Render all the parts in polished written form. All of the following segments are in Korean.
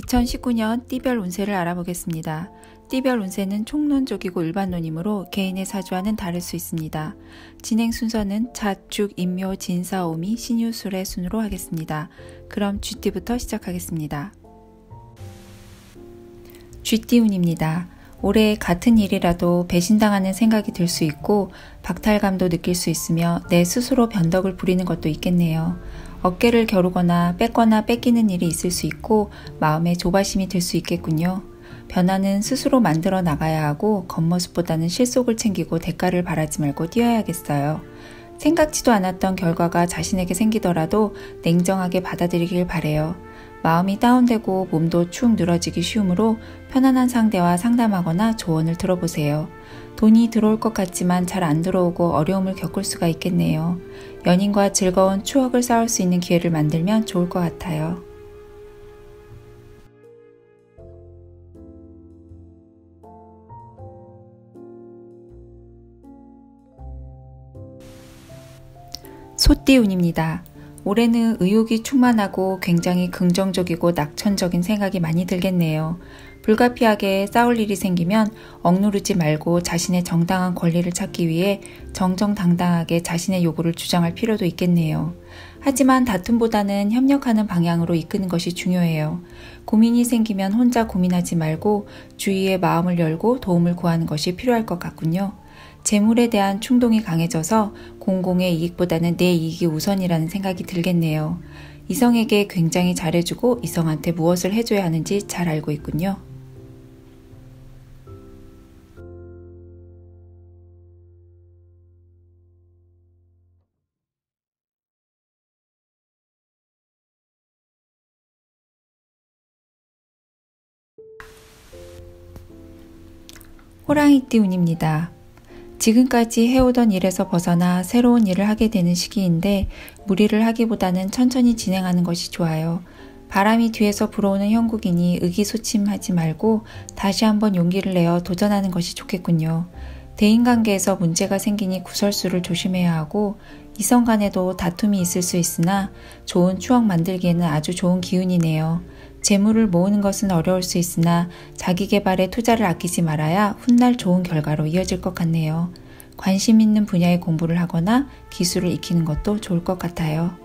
2019년 띠별 운세를 알아보겠습니다. 띠별 운세는 총론적이고 일반론이므로 개인의 사주와는 다를 수 있습니다. 진행 순서는 자축, 인묘, 진사, 오미, 신유술의 순으로 하겠습니다. 그럼 쥐띠부터 시작하겠습니다. 쥐띠운입니다. 올해 같은 일이라도 배신당하는 생각이 들 수 있고 박탈감도 느낄 수 있으며 내 스스로 변덕을 부리는 것도 있겠네요. 어깨를 겨루거나 뺏거나 뺏기는 일이 있을 수 있고 마음에 조바심이 들 수 있겠군요. 변화는 스스로 만들어 나가야 하고 겉모습보다는 실속을 챙기고 대가를 바라지 말고 뛰어야겠어요. 생각지도 않았던 결과가 자신에게 생기더라도 냉정하게 받아들이길 바래요. 마음이 다운되고 몸도 축 늘어지기 쉬우므로 편안한 상대와 상담하거나 조언을 들어보세요. 돈이 들어올 것 같지만 잘 안 들어오고 어려움을 겪을 수가 있겠네요. 연인과 즐거운 추억을 쌓을 수 있는 기회를 만들면 좋을 것 같아요. 소띠운입니다. 올해는 의욕이 충만하고 굉장히 긍정적이고 낙천적인 생각이 많이 들겠네요. 불가피하게 싸울 일이 생기면 억누르지 말고 자신의 정당한 권리를 찾기 위해 정정당당하게 자신의 요구를 주장할 필요도 있겠네요. 하지만 다툼보다는 협력하는 방향으로 이끄는 것이 중요해요. 고민이 생기면 혼자 고민하지 말고 주위에 마음을 열고 도움을 구하는 것이 필요할 것 같군요. 재물에 대한 충동이 강해져서 공공의 이익보다는 내 이익이 우선이라는 생각이 들겠네요. 이성에게 굉장히 잘해주고 이성한테 무엇을 해줘야 하는지 잘 알고 있군요. 호랑이띠 운입니다. 지금까지 해오던 일에서 벗어나 새로운 일을 하게 되는 시기인데 무리를 하기보다는 천천히 진행하는 것이 좋아요. 바람이 뒤에서 불어오는 형국이니 의기소침하지 말고 다시 한번 용기를 내어 도전하는 것이 좋겠군요. 대인관계에서 문제가 생기니 구설수를 조심해야 하고 이성 간에도 다툼이 있을 수 있으나 좋은 추억 만들기에는 아주 좋은 기운이네요. 재물을 모으는 것은 어려울 수 있으나 자기 개발에 투자를 아끼지 말아야 훗날 좋은 결과로 이어질 것 같네요. 관심 있는 분야의 공부를 하거나 기술을 익히는 것도 좋을 것 같아요.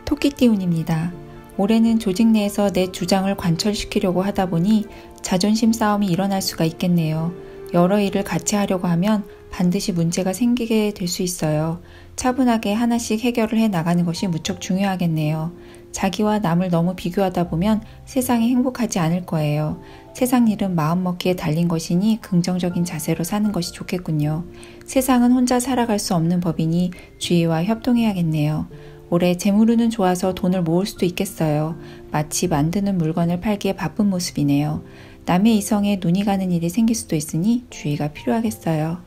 토끼띠 운입니다. 올해는 조직 내에서 내 주장을 관철시키려고 하다 보니 자존심 싸움이 일어날 수가 있겠네요. 여러 일을 같이 하려고 하면 반드시 문제가 생기게 될 수 있어요. 차분하게 하나씩 해결을 해 나가는 것이 무척 중요하겠네요. 자기와 남을 너무 비교하다 보면 세상이 행복하지 않을 거예요. 세상 일은 마음먹기에 달린 것이니 긍정적인 자세로 사는 것이 좋겠군요. 세상은 혼자 살아갈 수 없는 법이니 주위와 협동해야겠네요. 올해 재물운은 좋아서 돈을 모을 수도 있겠어요. 마치 만드는 물건을 팔기에 바쁜 모습이네요. 남의 이성에 눈이 가는 일이 생길 수도 있으니 주의가 필요하겠어요.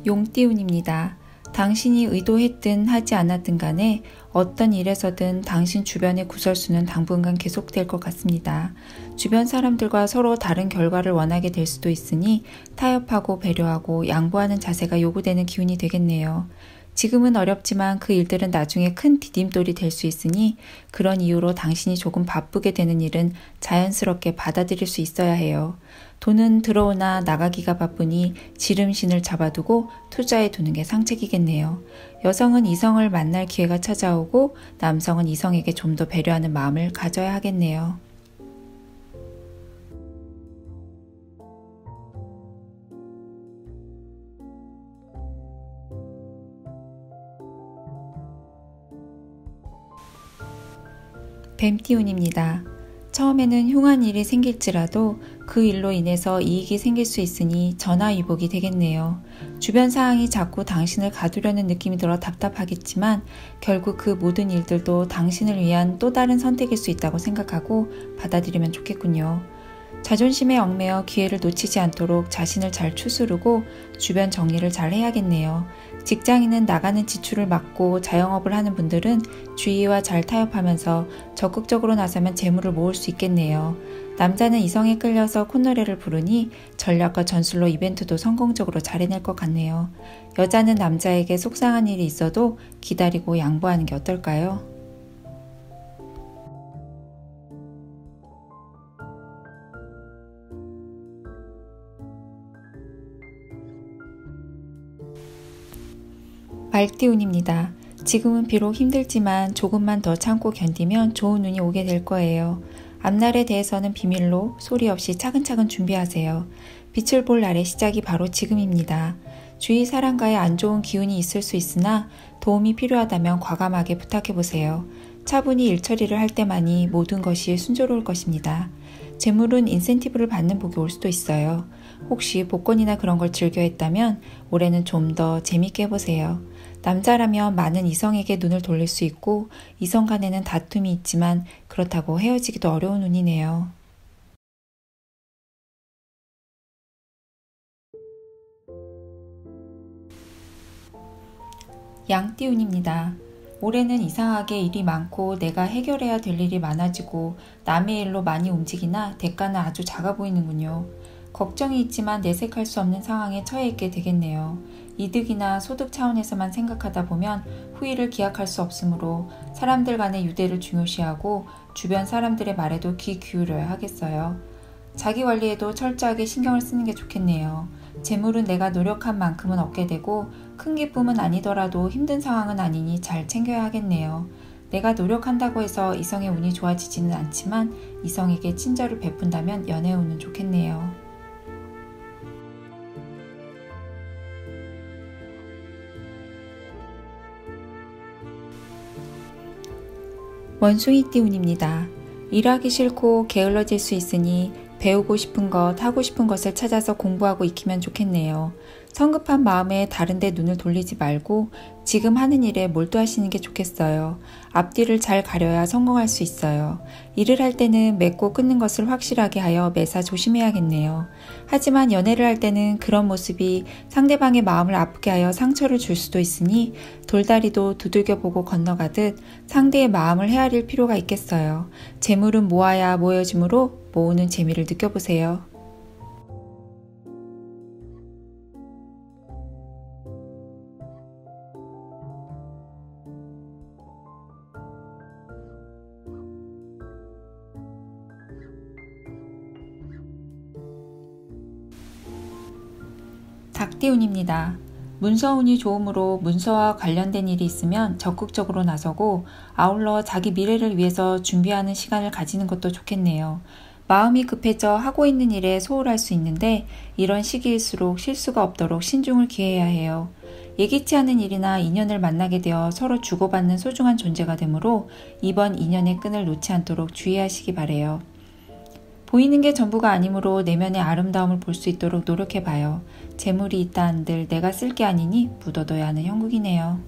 용띠운입니다. 당신이 의도했든 하지 않았든 간에 어떤 일에서든 당신 주변의 구설수는 당분간 계속될 것 같습니다. 주변 사람들과 서로 다른 결과를 원하게 될 수도 있으니 타협하고 배려하고 양보하는 자세가 요구되는 기운이 되겠네요. 지금은 어렵지만 그 일들은 나중에 큰 디딤돌이 될 수 있으니 그런 이유로 당신이 조금 바쁘게 되는 일은 자연스럽게 받아들일 수 있어야 해요. 돈은 들어오나 나가기가 바쁘니 지름신을 잡아두고 투자해 두는 게 상책이겠네요. 여성은 이성을 만날 기회가 찾아오고 남성은 이성에게 좀 더 배려하는 마음을 가져야 하겠네요. 뱀띠운입니다. 처음에는 흉한 일이 생길지라도 그 일로 인해서 이익이 생길 수 있으니 전화위복이 되겠네요. 주변 상황이 자꾸 당신을 가두려는 느낌이 들어 답답하겠지만 결국 그 모든 일들도 당신을 위한 또 다른 선택일 수 있다고 생각하고 받아들이면 좋겠군요. 자존심에 얽매여 기회를 놓치지 않도록 자신을 잘 추스르고 주변 정리를 잘 해야겠네요. 직장인은 나가는 지출을 막고 자영업을 하는 분들은 주위와 잘 타협하면서 적극적으로 나서면 재물을 모을 수 있겠네요. 남자는 이성에 끌려서 콧노래를 부르니 전략과 전술로 이벤트도 성공적으로 잘 해낼 것 같네요. 여자는 남자에게 속상한 일이 있어도 기다리고 양보하는 게 어떨까요? 말띠운입니다. 지금은 비록 힘들지만 조금만 더 참고 견디면 좋은 운이 오게 될 거예요. 앞날에 대해서는 비밀로 소리 없이 차근차근 준비하세요. 빛을 볼 날의 시작이 바로 지금입니다. 주위 사람과의 안 좋은 기운이 있을 수 있으나 도움이 필요하다면 과감하게 부탁해보세요. 차분히 일 처리를 할 때만이 모든 것이 순조로울 것입니다. 재물은 인센티브를 받는 복이 올 수도 있어요. 혹시 복권이나 그런 걸 즐겨 했다면 올해는 좀 더 재밌게 해보세요. 남자라면 많은 이성에게 눈을 돌릴 수 있고 이성 간에는 다툼이 있지만 그렇다고 헤어지기도 어려운 운이네요. 양띠운입니다. 올해는 이상하게 일이 많고 내가 해결해야 될 일이 많아지고 남의 일로 많이 움직이나 대가는 아주 작아 보이는군요. 걱정이 있지만 내색할 수 없는 상황에 처해 있게 되겠네요. 이득이나 소득 차원에서만 생각하다 보면 후일을 기약할 수 없으므로 사람들 간의 유대를 중요시하고 주변 사람들의 말에도 귀 기울여야 하겠어요. 자기 관리에도 철저하게 신경을 쓰는 게 좋겠네요. 재물은 내가 노력한 만큼은 얻게 되고 큰 기쁨은 아니더라도 힘든 상황은 아니니 잘 챙겨야 하겠네요. 내가 노력한다고 해서 이성의 운이 좋아지지는 않지만 이성에게 친절을 베푼다면 연애 운은 좋겠네요. 원숭이띠운입니다. 일하기 싫고 게을러질 수 있으니 배우고 싶은 것, 하고 싶은 것을 찾아서 공부하고 익히면 좋겠네요. 성급한 마음에 다른 데 눈을 돌리지 말고 지금 하는 일에 몰두하시는 게 좋겠어요. 앞뒤를 잘 가려야 성공할 수 있어요. 일을 할 때는 맺고 끊는 것을 확실하게 하여 매사 조심해야겠네요. 하지만 연애를 할 때는 그런 모습이 상대방의 마음을 아프게 하여 상처를 줄 수도 있으니 돌다리도 두들겨보고 건너가듯 상대의 마음을 헤아릴 필요가 있겠어요. 재물은 모아야 모여지므로 모으는 재미를 느껴보세요. 닭띠운입니다. 문서운이 좋으므로 문서와 관련된 일이 있으면 적극적으로 나서고 아울러 자기 미래를 위해서 준비하는 시간을 가지는 것도 좋겠네요. 마음이 급해져 하고 있는 일에 소홀할 수 있는데 이런 시기일수록 실수가 없도록 신중을 기해야 해요. 예기치 않은 일이나 인연을 만나게 되어 서로 주고받는 소중한 존재가 되므로 이번 인연의 끈을 놓지 않도록 주의하시기 바래요. 보이는 게 전부가 아니므로 내면의 아름다움을 볼 수 있도록 노력해봐요. 재물이 있다 한들 내가 쓸 게 아니니 묻어둬야 하는 형국이네요.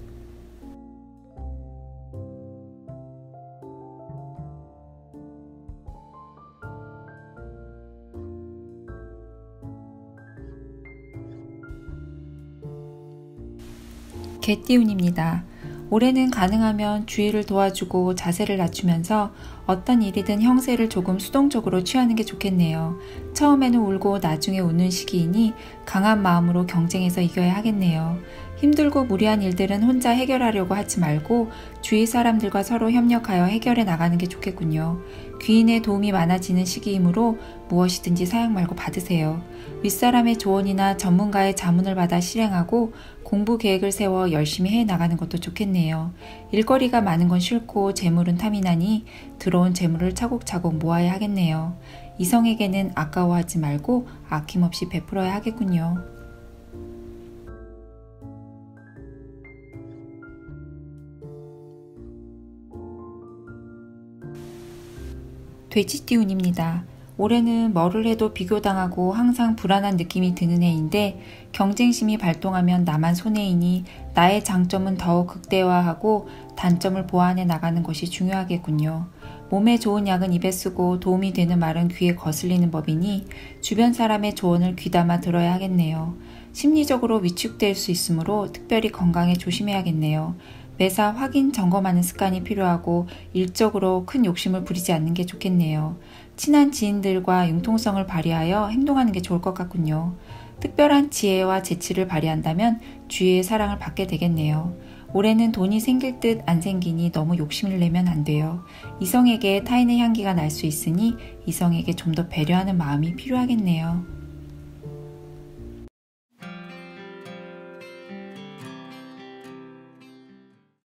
개띠운입니다. 올해는 가능하면 주위를 도와주고 자세를 낮추면서 어떤 일이든 형세를 조금 수동적으로 취하는 게 좋겠네요. 처음에는 울고 나중에 웃는 시기이니 강한 마음으로 경쟁해서 이겨야 하겠네요. 힘들고 무리한 일들은 혼자 해결하려고 하지 말고 주위 사람들과 서로 협력하여 해결해 나가는 게 좋겠군요. 귀인의 도움이 많아지는 시기이므로 무엇이든지 사양 말고 받으세요. 윗사람의 조언이나 전문가의 자문을 받아 실행하고 공부 계획을 세워 열심히 해 나가는 것도 좋겠네요. 일거리가 많은 건 싫고 재물은 탐이 나니 들어온 재물을 차곡차곡 모아야 하겠네요. 이성에게는 아까워하지 말고 아낌없이 베풀어야 하겠군요. 돼지띠운입니다. 올해는 뭐를 해도 비교당하고 항상 불안한 느낌이 드는 해인데 경쟁심이 발동하면 나만 손해이니 나의 장점은 더욱 극대화하고 단점을 보완해 나가는 것이 중요하겠군요. 몸에 좋은 약은 입에 쓰고 도움이 되는 말은 귀에 거슬리는 법이니 주변 사람의 조언을 귀담아 들어야 하겠네요. 심리적으로 위축될 수 있으므로 특별히 건강에 조심해야겠네요. 매사 확인 점검하는 습관이 필요하고 일적으로 큰 욕심을 부리지 않는 게 좋겠네요. 친한 지인들과 융통성을 발휘하여 행동하는 게 좋을 것 같군요. 특별한 지혜와 재치를 발휘한다면 주위의 사랑을 받게 되겠네요. 올해는 돈이 생길 듯 안 생기니 너무 욕심을 내면 안 돼요. 이성에게 타인의 향기가 날 수 있으니 이성에게 좀 더 배려하는 마음이 필요하겠네요.